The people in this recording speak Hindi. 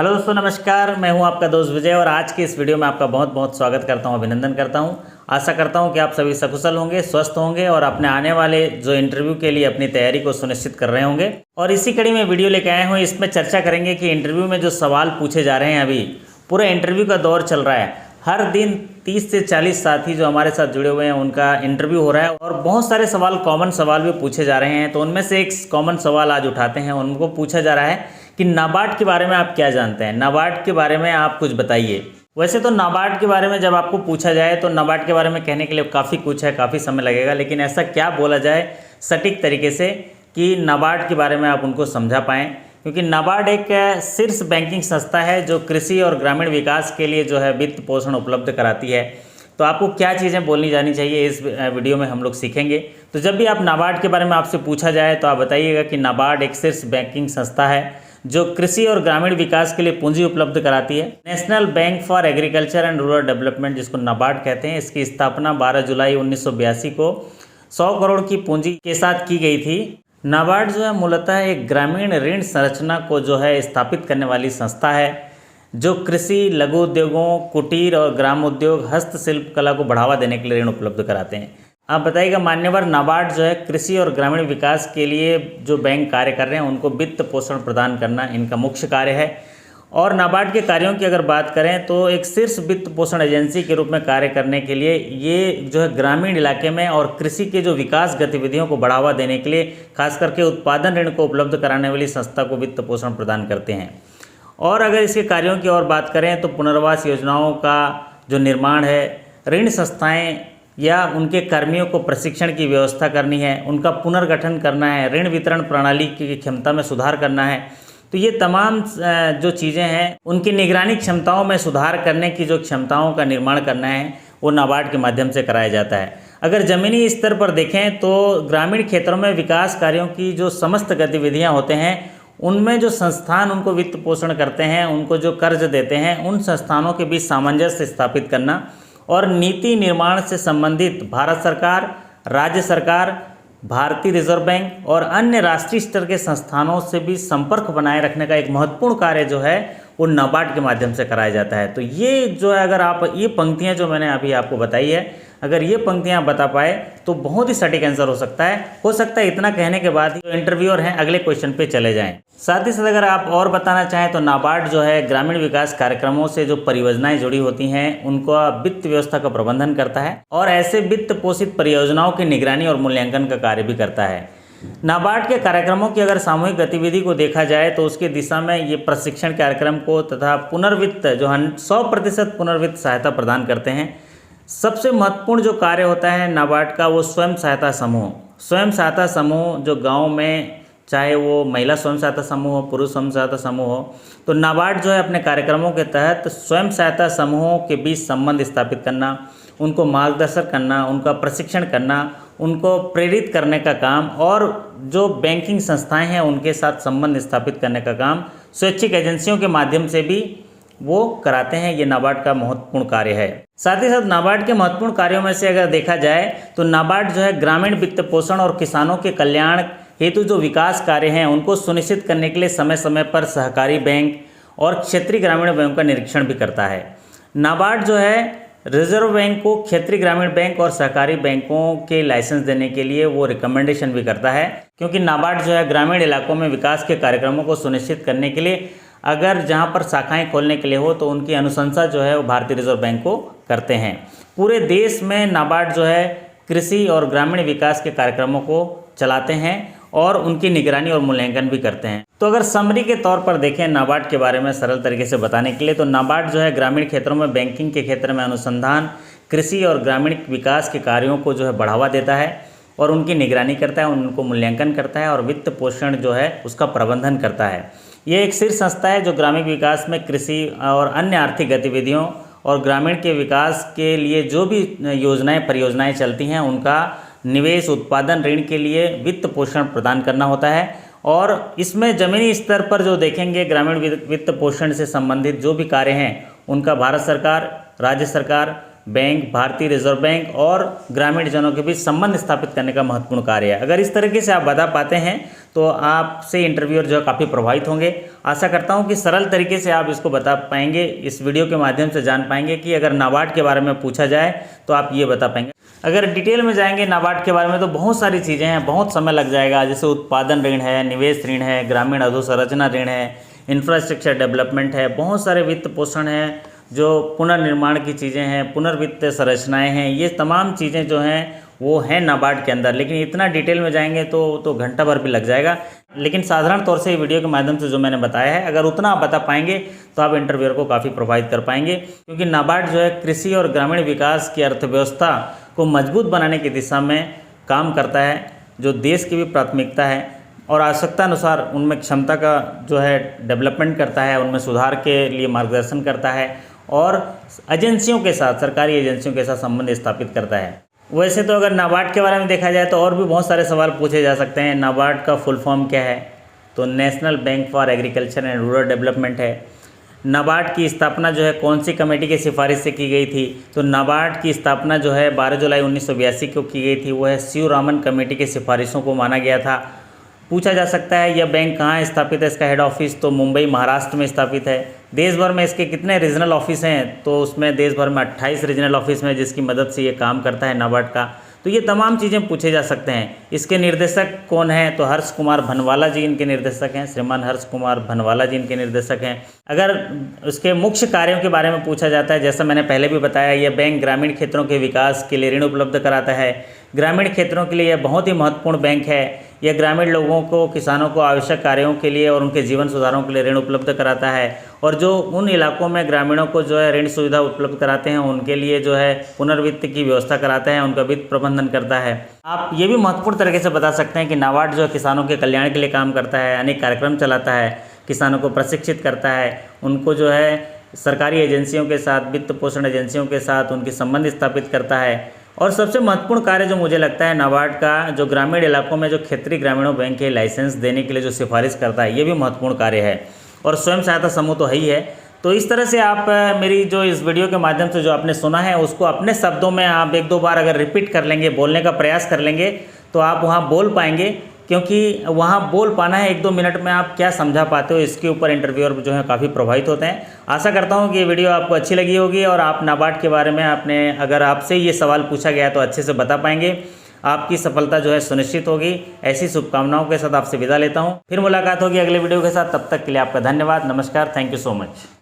हेलो दोस्तों, नमस्कार। मैं हूं आपका दोस्त विजय और आज की इस वीडियो में आपका बहुत बहुत स्वागत करता हूं, अभिनंदन करता हूं। आशा करता हूं कि आप सभी सकुशल होंगे, स्वस्थ होंगे और अपने आने वाले जो इंटरव्यू के लिए अपनी तैयारी को सुनिश्चित कर रहे होंगे। और इसी कड़ी में वीडियो लेकर आए हूँ। इसमें चर्चा करेंगे कि इंटरव्यू में जो सवाल पूछे जा रहे हैं, अभी पूरा इंटरव्यू का दौर चल रहा है। हर दिन 30 से 40 साथी जो हमारे साथ जुड़े हुए हैं उनका इंटरव्यू हो रहा है और बहुत सारे सवाल, कॉमन सवाल भी पूछे जा रहे हैं। तो उनमें से एक कॉमन सवाल आज उठाते हैं। उनको पूछा जा रहा है कि नाबार्ड के बारे में आप क्या जानते हैं, नाबार्ड के बारे में आप कुछ बताइए। वैसे तो नाबार्ड के बारे में जब आपको पूछा जाए तो नाबार्ड के बारे में कहने के लिए काफ़ी कुछ है, काफ़ी समय लगेगा, लेकिन ऐसा क्या बोला जाए सटीक तरीके से कि नाबार्ड के बारे में आप उनको समझा पाएँ। क्योंकि नाबार्ड एक शीर्ष बैंकिंग संस्था है जो कृषि और ग्रामीण विकास के लिए जो है वित्त पोषण उपलब्ध कराती है। तो आपको क्या चीज़ें बोलनी जानी चाहिए इस वीडियो में हम लोग सीखेंगे। तो जब भी आप नाबार्ड के बारे में आपसे पूछा जाए तो आप बताइएगा कि नाबार्ड एक शीर्ष बैंकिंग संस्था है जो कृषि और ग्रामीण विकास के लिए पूंजी उपलब्ध कराती है। National bank for agriculture and rural development, जिसको नाबार्ड कहते हैं, इसकी स्थापना 12 जुलाई 1982 को 100 करोड़ की पूंजी के साथ की गई थी। नाबार्ड जो है मूलतः एक ग्रामीण ऋण संरचना को जो है स्थापित करने वाली संस्था है जो कृषि, लघु उद्योगों, कुटीर और ग्राम उद्योग, हस्तशिल्प कला को बढ़ावा देने के लिए ऋण उपलब्ध कराते हैं। आप बताइएगा मान्यवर, नाबार्ड जो है कृषि और ग्रामीण विकास के लिए जो बैंक कार्य कर रहे हैं उनको वित्त पोषण प्रदान करना इनका मुख्य कार्य है। और नाबार्ड के कार्यों की अगर बात करें तो एक शीर्ष वित्त पोषण एजेंसी के रूप में कार्य करने के लिए ये जो है ग्रामीण इलाके में और कृषि के जो विकास गतिविधियों को बढ़ावा देने के लिए खास करके उत्पादन ऋण को उपलब्ध कराने वाली संस्था को वित्त पोषण प्रदान करते हैं। और अगर इसके कार्यों की और बात करें तो पुनर्वास योजनाओं का जो निर्माण है, ऋण संस्थाएं या उनके कर्मियों को प्रशिक्षण की व्यवस्था करनी है, उनका पुनर्गठन करना है, ऋण वितरण प्रणाली की क्षमता में सुधार करना है। तो ये तमाम जो चीज़ें हैं उनकी निगरानी क्षमताओं में सुधार करने की जो क्षमताओं का निर्माण करना है वो नाबार्ड के माध्यम से कराया जाता है। अगर ज़मीनी स्तर पर देखें तो ग्रामीण क्षेत्रों में विकास कार्यों की जो समस्त गतिविधियां होते हैं उनमें जो संस्थान उनको वित्त पोषण करते हैं, उनको जो कर्ज देते हैं, उन संस्थानों के बीच सामंजस्य स्थापित करना और नीति निर्माण से संबंधित भारत सरकार, राज्य सरकार, भारतीय रिजर्व बैंक और अन्य राष्ट्रीय स्तर के संस्थानों से भी संपर्क बनाए रखने का एक महत्वपूर्ण कार्य जो है वो नाबार्ड के माध्यम से कराया जाता है। तो ये जो है, अगर आप ये पंक्तियां जो मैंने अभी आपको बताई है, अगर ये पंक्तियां बता पाए तो बहुत ही सटीक आंसर हो सकता है। इतना कहने के बाद जो इंटरव्यूअर हैं अगले क्वेश्चन पे चले जाएं। साथ ही साथ अगर आप और बताना चाहें तो नाबार्ड जो है ग्रामीण विकास कार्यक्रमों से जो परियोजनाएं जुड़ी होती हैं उनका वित्त व्यवस्था का प्रबंधन करता है और ऐसे वित्त पोषित परियोजनाओं की निगरानी और मूल्यांकन का कार्य भी करता है। नाबार्ड के कार्यक्रमों की अगर सामूहिक गतिविधि को देखा जाए तो उसकी दिशा में ये प्रशिक्षण कार्यक्रम को तथा पुनर्वित्त जो 100% पुनर्वित्त सहायता प्रदान करते हैं। सबसे महत्वपूर्ण जो कार्य होता है नाबार्ड का वो स्वयं सहायता समूह जो गांव में, चाहे वो महिला स्वयं सहायता समूह हो, पुरुष स्वयं सहायता समूह हो, तो नाबार्ड जो है अपने कार्यक्रमों के तहत स्वयं सहायता समूहों के बीच संबंध स्थापित करना, उनको मार्गदर्शन करना, उनका प्रशिक्षण करना, उनको प्रेरित करने का काम और जो बैंकिंग संस्थाएं हैं उनके साथ संबंध स्थापित करने का काम स्वैच्छिक एजेंसियों के माध्यम से भी वो कराते हैं। ये नाबार्ड का महत्वपूर्ण कार्य है। साथ ही साथ नाबार्ड के महत्वपूर्ण कार्यों में से अगर देखा जाए तो नाबार्ड जो है ग्रामीण वित्त पोषण और किसानों के कल्याण हेतु जो विकास कार्य हैं उनको सुनिश्चित करने के लिए समय समय पर सहकारी बैंक और क्षेत्रीय ग्रामीण बैंक का निरीक्षण भी करता है। नाबार्ड जो है रिजर्व बैंक को क्षेत्रीय ग्रामीण बैंक और सहकारी बैंकों के लाइसेंस देने के लिए वो रिकमेंडेशन भी करता है, क्योंकि नाबार्ड जो है ग्रामीण इलाकों में विकास के कार्यक्रमों को सुनिश्चित करने के लिए अगर जहां पर शाखाएं खोलने के लिए हो तो उनकी अनुशंसा जो है वो भारतीय रिजर्व बैंक को करते हैं। पूरे देश में नाबार्ड जो है कृषि और ग्रामीण विकास के कार्यक्रमों को चलाते हैं और उनकी निगरानी और मूल्यांकन भी करते हैं। तो अगर समरी के तौर पर देखें नाबार्ड के बारे में सरल तरीके से बताने के लिए, तो नाबार्ड जो है ग्रामीण क्षेत्रों में बैंकिंग के क्षेत्र में अनुसंधान, कृषि और ग्रामीण विकास के कार्यों को जो है बढ़ावा देता है और उनकी निगरानी करता है, उनको मूल्यांकन करता है और वित्त पोषण जो है उसका प्रबंधन करता है। ये एक शीर्ष संस्था है जो ग्रामीण विकास में कृषि और अन्य आर्थिक गतिविधियों और ग्रामीण के विकास के लिए जो भी योजनाएं, परियोजनाएं चलती हैं उनका निवेश, उत्पादन, ऋण के लिए वित्त पोषण प्रदान करना होता है। और इसमें ज़मीनी स्तर पर जो देखेंगे ग्रामीण वित्त पोषण से संबंधित जो भी कार्य हैं उनका भारत सरकार, राज्य सरकार, बैंक, भारतीय रिजर्व बैंक और ग्रामीण जनों के बीच संबंध स्थापित करने का महत्वपूर्ण कार्य है। अगर इस तरीके से आप बता पाते हैं तो आपसे इंटरव्यूअर जो है काफ़ी प्रभावित होंगे। आशा करता हूं कि सरल तरीके से आप इसको बता पाएंगे, इस वीडियो के माध्यम से जान पाएंगे कि अगर नाबार्ड के बारे में पूछा जाए तो आप ये बता पाएंगे। अगर डिटेल में जाएंगे नाबार्ड के बारे में तो बहुत सारी चीज़ें हैं, बहुत समय लग जाएगा। जैसे उत्पादन ऋण है, निवेश ऋण है, ग्रामीण अधोसंरचना ऋण है, इंफ्रास्ट्रक्चर डेवलपमेंट है, बहुत सारे वित्त पोषण है, जो पुनर्निर्माण की चीज़ें हैं, पुनर्वित्त संरचनाएं हैं, ये तमाम चीज़ें जो हैं वो हैं नाबार्ड के अंदर। लेकिन इतना डिटेल में जाएंगे तो घंटा भर भी लग जाएगा। लेकिन साधारण तौर से वीडियो के माध्यम से जो मैंने बताया है, अगर उतना आप बता पाएंगे तो आप इंटरव्यूअर को काफ़ी प्रभावित कर पाएंगे। क्योंकि नाबार्ड जो है कृषि और ग्रामीण विकास की अर्थव्यवस्था को मजबूत बनाने की दिशा में काम करता है, जो देश की भी प्राथमिकता है, और आवश्यकता अनुसार उनमें क्षमता का जो है डेवलपमेंट करता है, उनमें सुधार के लिए मार्गदर्शन करता है और एजेंसियों के साथ, सरकारी एजेंसियों के साथ संबंध स्थापित करता है। वैसे तो अगर नाबार्ड के बारे में देखा जाए तो और भी बहुत सारे सवाल पूछे जा सकते हैं। नाबार्ड का फुल फॉर्म क्या है? तो national bank for agriculture and rural development है। नाबार्ड की स्थापना जो है कौन सी कमेटी की सिफारिश से की गई थी? तो नाबार्ड की स्थापना जो है 12 जुलाई 1982 को की गई थी। वो है शिवरामन कमेटी की सिफारिशों को माना गया था। पूछा जा सकता है यह बैंक कहाँ स्थापित है, इसका हेड ऑफिस? तो मुंबई महाराष्ट्र में स्थापित है। देश भर में इसके कितने रीजनल ऑफिस हैं? तो उसमें देश भर में 28 रीजनल ऑफिस में, जिसकी मदद से ये काम करता है नाबार्ड का। तो ये तमाम चीज़ें पूछे जा सकते हैं। इसके निर्देशक कौन हैं? तो हर्ष कुमार भनवाला जी इनके निर्देशक हैं, श्रीमान हर्ष कुमार भनवाला जी इनके निर्देशक हैं। अगर उसके मुख्य कार्यों के बारे में पूछा जाता है, जैसा मैंने पहले भी बताया, यह बैंक ग्रामीण क्षेत्रों के विकास के लिए ऋण उपलब्ध कराता है। ग्रामीण क्षेत्रों के लिए यह बहुत ही महत्वपूर्ण बैंक है। यह ग्रामीण लोगों को, किसानों को आवश्यक कार्यों के लिए और उनके जीवन सुधारों के लिए ऋण उपलब्ध कराता है। और जो उन इलाकों में ग्रामीणों को जो है ऋण सुविधा उपलब्ध कराते हैं, उनके लिए जो है पुनर्वित्त की व्यवस्था कराता है, उनका वित्त प्रबंधन करता है। आप ये भी महत्वपूर्ण तरीके से बता सकते हैं कि नाबार्ड जो है किसानों के कल्याण के लिए काम करता है, अनेक कार्यक्रम चलाता है, किसानों को प्रशिक्षित करता है, उनको जो है सरकारी एजेंसियों के साथ, वित्त पोषण एजेंसियों के साथ उनके संबंध स्थापित करता है। और सबसे महत्वपूर्ण कार्य जो मुझे लगता है नाबार्ड का, जो ग्रामीण इलाकों में जो क्षेत्रीय ग्रामीणों बैंक के लाइसेंस देने के लिए जो सिफारिश करता है, ये भी महत्वपूर्ण कार्य है। और स्वयं सहायता समूह तो है ही है। तो इस तरह से आप मेरी जो इस वीडियो के माध्यम से जो आपने सुना है, उसको अपने शब्दों में आप 1-2 बार अगर रिपीट कर लेंगे, बोलने का प्रयास कर लेंगे, तो आप वहाँ बोल पाएंगे। क्योंकि वहाँ बोल पाना है 1-2 मिनट में आप क्या समझा पाते हो, इसके ऊपर इंटरव्यूअर जो है काफ़ी प्रभावित होते हैं। आशा करता हूँ कि ये वीडियो आपको अच्छी लगी होगी और आप नाबार्ड के बारे में अगर आपसे ये सवाल पूछा गया तो अच्छे से बता पाएंगे। आपकी सफलता जो है सुनिश्चित होगी। ऐसी शुभकामनाओं के साथ आपसे विदा लेता हूँ। फिर मुलाकात होगी अगले वीडियो के साथ। तब तक के लिए आपका धन्यवाद। नमस्कार। Thank you so much.